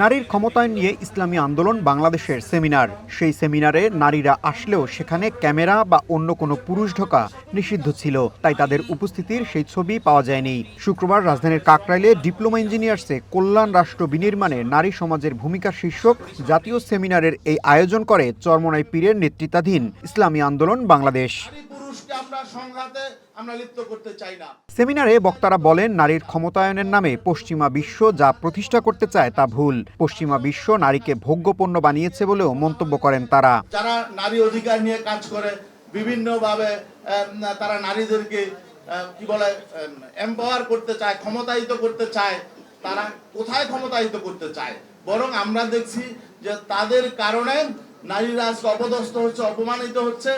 নারীর ক্ষমতায়ন নিয়ে ইসলামী আন্দোলন বাংলাদেশের সেমিনার। সেই সেমিনারে নারীরা আসলেও সেখানে ক্যামেরা বা অন্য কোনো পুরুষ ঢোকা নিষিদ্ধ ছিল, তাই তাদের উপস্থিতির সেই ছবি পাওয়া যায়নি। শুক্রবার রাজধানীর কাকরাইলে ডিপ্লোমা ইঞ্জিনিয়ার্সে কল্যাণ রাষ্ট্র বিনির্মাণে নারী সমাজের ভূমিকা শীর্ষক জাতীয় সেমিনারের এই আয়োজন করে চরমোনাই পীরের নেতৃত্বাধীন ইসলামী আন্দোলন বাংলাদেশ। সেমিনারে বক্তারা বলেন, নারীর ক্ষমতায়নের নামে পশ্চিমা বিশ্ব যা প্রতিষ্ঠা করতে চায় তা ভুল। পশ্চিমা বিশ্ব নারীকে ভোগ্যপণ্য বানিয়েছে বলেও মন্তব্য করেন তারা। যারা নারী অধিকার নিয়ে কাজ করে, বিভিন্নভাবে তারা নারীদেরকে কি বলে এম্পাওয়ার করতে চায়, ক্ষমতায়িত করতে চায়, তারা কোথায় ক্ষমতায়িত করতে চায়? বরং আমরা দেখছি যে তাদের কারণে নারীরা আজকে অপদস্থ হচ্ছে, অপমানিত হচ্ছে।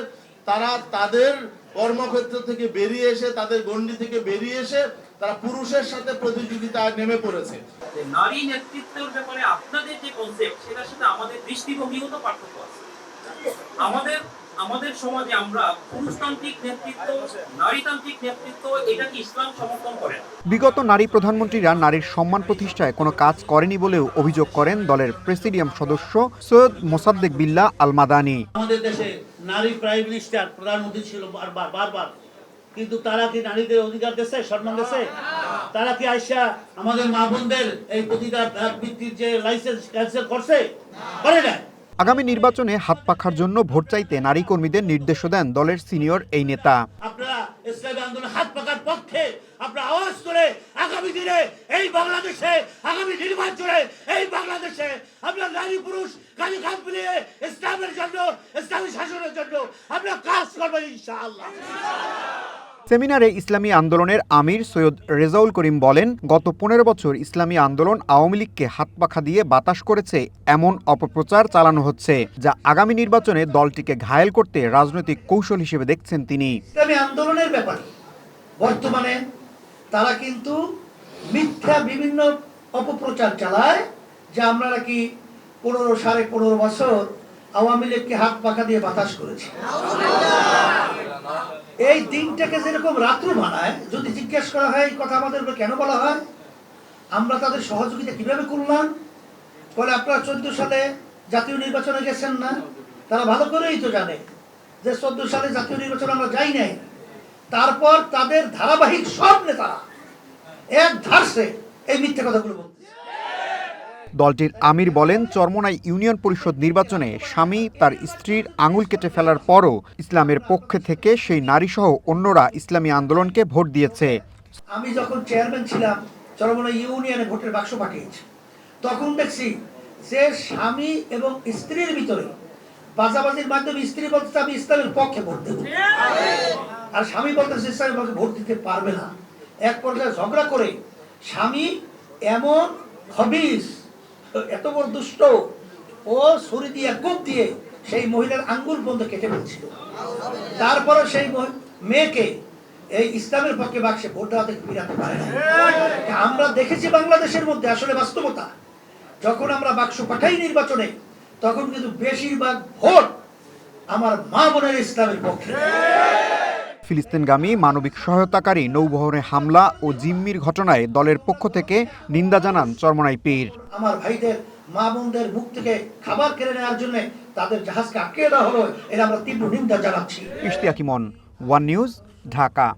তারা তাদের কর্মক্ষেত্র থেকে বেরিয়ে এসে, তাদের গণ্ডি থেকে বেরিয়ে এসে তারা পুরুষের সাথে প্রতিযোগিতায় নেমে পড়েছে। নারী নেতৃত্বের ব্যাপারে আপনাদের যে কনসেপ্ট, সেটার সাথে আমাদের দৃষ্টিভঙ্গিগত পার্থক্য আছে। আমাদের সমাজে আমরা পুরুষতান্ত্রিক নেতৃত্ব, নারীতান্ত্রিক নেতৃত্ব, এটা কি ইসলাম সমর্থন করে? বিগত নারী প্রধানমন্ত্রীরা নারীর সম্মান প্রতিষ্ঠায় কোনো কাজ করেনি বলেও অভিযোগ করেন দলের প্রেসিডিয়াম সদস্য সৈয়দ মোসাদ্দেক বিল্লাহ আল মাদানী। আমাদের দেশে নারী প্রাইম মিনিস্টার, প্রধানমন্ত্রী ছিল বারবার, কিন্তু তারা কি নারীদের অধিকার দিয়েছে, সম্মান দিয়েছে? তারা কি আইসা আমাদের মা বোনদের এই প্রতিদান ভিত্তির যে লাইসেন্স ক্যান্সেল করছে? করে না। আগামী নির্বাচনে হাত পাখার জন্য ভোট চাইতে নারী কর্মীদের নির্দেশও দেন দলের সিনিয়র এই নেতা। আপনারা ইসলামী আন্দোলন হাত পাখার পক্ষে আপনারা আওয়াজ করে আগামী দিনে এই বাংলাদেশে, আগামী নির্বাচনে এই বাংলাদেশে আমরা নারী পুরুষ কাঁধে কাঁধ মিলিয়ে ইসলামের জন্য, ইসলামী শাসনের জন্য আমরা কাজ করবো ইনশাআল্লাহ। সেমিনারে ইসলামী আন্দোলনের আমির সৈয়দ রেজাউল করিম বলেন, গত 15 বছর ইসলামী আন্দোলন আওয়ামী লীগকে হাত পাখা দিয়ে বাতাস করেছে, এমন অপপ্রচার চালানো হচ্ছে যা আগামী নির্বাচনে দলটিকে ঘায়েল করতে রাজনৈতিক কৌশল হিসেবে দেখছেন তিনি। ইসলামী আন্দোলনের ব্যাপারে বর্তমানে তারা কিন্তু মিথ্যা বিভিন্ন অপপ্রচার চালায় যে আমরা নাকি 15 বছর আওয়ামী লীগকে হাত পাখা দিয়ে বাতাস করেছি। এই দিনটাকে যেরকম রাত্র বানায়, যদি জিজ্ঞেস করা হয় এই কথা আমাদের কেন বলা হয়, আমরা তাদের সহযোগিতা কিভাবে করলাম? বলে আপনারা 14 সালে জাতীয় নির্বাচনে গেছেন না? তারা ভালো করেই তো জানে যে 14 সালে জাতীয় নির্বাচনে আমরা যাই নাই। তারপর তাদের ধারাবাহিক সব নেতারা এক ধারসে এই মিথ্যা কথাগুলো বলছে। দলটির আমির বলেন, চরমোনাই ইউনিয়ন পরিষদ নির্বাচনে স্বামী তার স্ত্রীর আঙুল কেটে ফেলার পরও ইসলামের পক্ষে থেকে সেই নারীসহ অন্যরা ইসলামী আন্দোলনকে ভোট দিয়েছে। আমি যখন চেয়ারম্যান ছিলাম, চরমোনাই ইউনিয়নে ভোটের বাক্স পাঠিয়েছি, তখন দেখছি যে স্বামী এবং স্ত্রীর ভিতরে বাজাবাজির মাধ্যমে স্ত্রী বলতে আমি ইসলামের পক্ষে ভোট দেব, আর স্বামী বলতেছে ইসলামের পক্ষে ভোট দিতে পারবে না। এক পর্যায়ে ঝগড়া করে স্বামী এমন খবিস, এত বড় দুষ্ট, ও ছুরি দিয়ে কোপ দিয়ে সেই মহিলার আঙ্গুল পর্যন্ত কেটে ফেলছিল। তারপরে সেই মেয়েকে এই ইসলামের পক্ষে বাক্সে ভোট দেওয়া থেকে ফিরাতে পারে না। আমরা দেখেছি বাংলাদেশের মধ্যে আসলে বাস্তবতা, যখন আমরা বাক্স পাঠাই নির্বাচনে, তখন কিন্তু বেশিরভাগ ভোট আমার মা বোনের ইসলামের পক্ষে। ফিলিস্তিনগামী মানবিক সহায়তাকারী নৌবহরে হামলা ও জিম্মির ঘটনায় দলের পক্ষ থেকে নিন্দা জানান চরমোনাই পীর। আমার ভাইদের, মা বোনদের মুখ থেকে খাবার কেড়ে নেওয়ার জন্য তাদের জাহাজকে আটকে দেওয়া হলো, এর আমরা তীব্র নিন্দা জানাচ্ছি। ইশতিয়াক ইমন, ওয়ান নিউজ, ঢাকা।